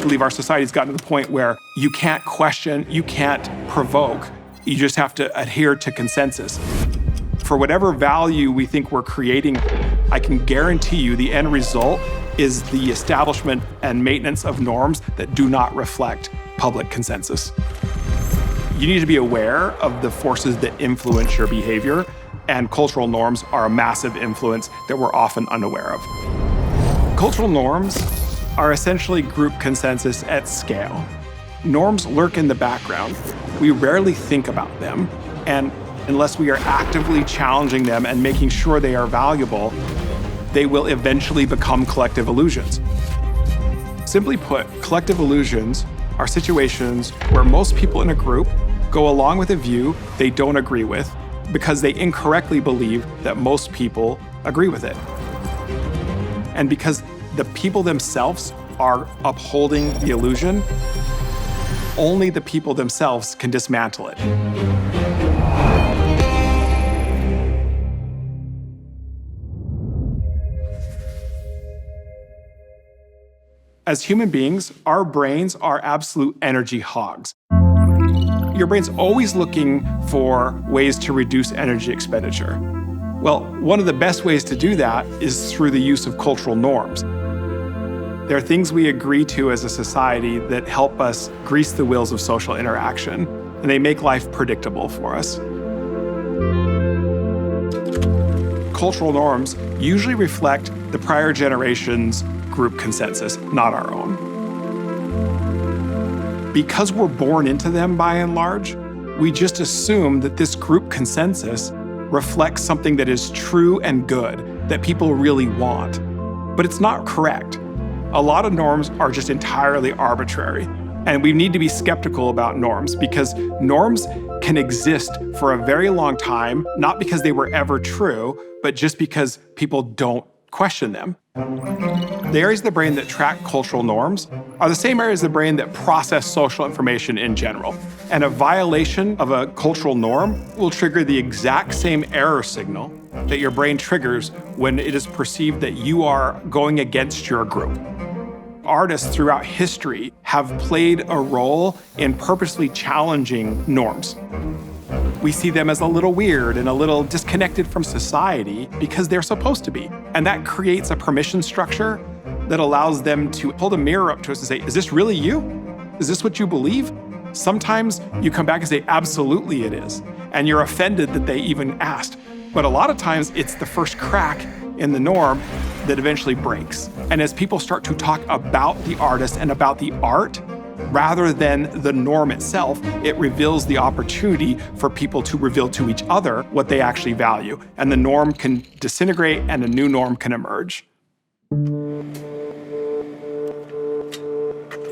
I believe our society's gotten to the point where you can't question, you can't provoke, you just have to adhere to consensus. For whatever value we think we're creating, I can guarantee you the end result is the establishment and maintenance of norms that do not reflect public consensus. You need to be aware of the forces that influence your behavior, and cultural norms are a massive influence that we're often unaware of. Cultural norms are essentially group consensus at scale. Norms lurk in the background. We rarely think about them, and unless we are actively challenging them and making sure they are valuable, they will eventually become collective illusions. Simply put, collective illusions are situations where most people in a group go along with a view they don't agree with because they incorrectly believe that most people agree with it. And because the people themselves are upholding the illusion, only the people themselves can dismantle it. As human beings, our brains are absolute energy hogs. Your brain's always looking for ways to reduce energy expenditure. Well, one of the best ways to do that is through the use of cultural norms. There are things we agree to as a society that help us grease the wheels of social interaction, and they make life predictable for us. Cultural norms usually reflect the prior generation's group consensus, not our own. Because we're born into them by and large, we just assume that this group consensus reflects something that is true and good, that people really want. But it's not correct. A lot of norms are just entirely arbitrary, and we need to be skeptical about norms because norms can exist for a very long time, not because they were ever true, but just because people don't question them. The areas of the brain that track cultural norms are the same areas of the brain that process social information in general. And a violation of a cultural norm will trigger the exact same error signal that your brain triggers when it is perceived that you are going against your group. Artists throughout history have played a role in purposely challenging norms. We see them as a little weird and a little disconnected from society because they're supposed to be. And that creates a permission structure that allows them to hold a mirror up to us and say, is this really you? Is this what you believe? Sometimes you come back and say, absolutely it is. And you're offended that they even asked. But a lot of times it's the first crack in the norm that eventually breaks. And as people start to talk about the artist and about the art, rather than the norm itself, it reveals the opportunity for people to reveal to each other what they actually value. And the norm can disintegrate and a new norm can emerge.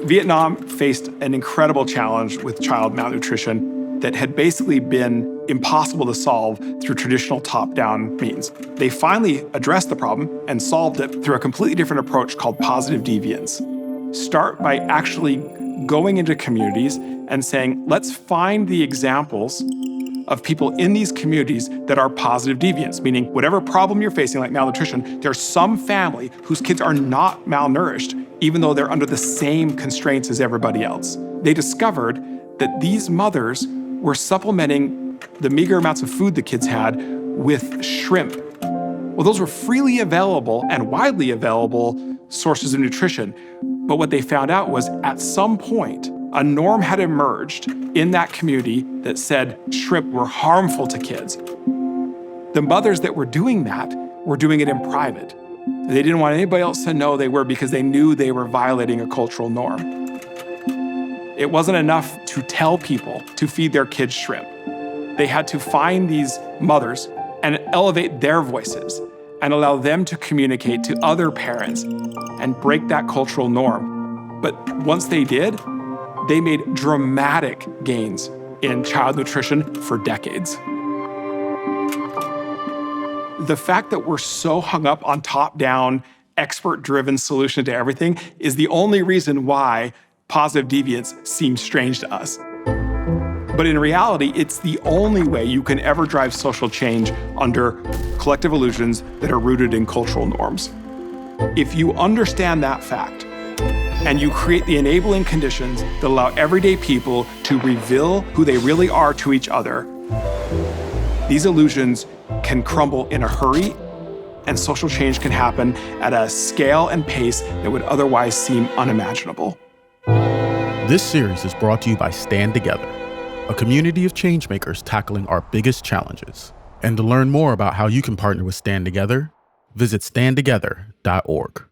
Vietnam faced an incredible challenge with child malnutrition that had basically been impossible to solve through traditional top-down means. They finally addressed the problem and solved it through a completely different approach called positive deviance. Start by actually going into communities and saying, let's find the examples of people in these communities that are positive deviants, meaning whatever problem you're facing, like malnutrition, there's some family whose kids are not malnourished, even though they're under the same constraints as everybody else. They discovered that these mothers were supplementing the meager amounts of food the kids had with shrimp. Well, those were freely available and widely available sources of nutrition. But what they found out was at some point, a norm had emerged in that community that said shrimp were harmful to kids. The mothers that were doing that were doing it in private. They didn't want anybody else to know they were because they knew they were violating a cultural norm. It wasn't enough to tell people to feed their kids shrimp. They had to find these mothers and elevate their voices and allow them to communicate to other parents and break that cultural norm. But once they did, they made dramatic gains in child nutrition for decades. The fact that we're so hung up on top-down, expert-driven solution to everything is the only reason why positive deviance seems strange to us. But in reality, it's the only way you can ever drive social change under collective illusions that are rooted in cultural norms. If you understand that fact, and you create the enabling conditions that allow everyday people to reveal who they really are to each other, these illusions can crumble in a hurry, and social change can happen at a scale and pace that would otherwise seem unimaginable. This series is brought to you by Stand Together, a community of changemakers tackling our biggest challenges. And to learn more about how you can partner with Stand Together, visit standtogether.org.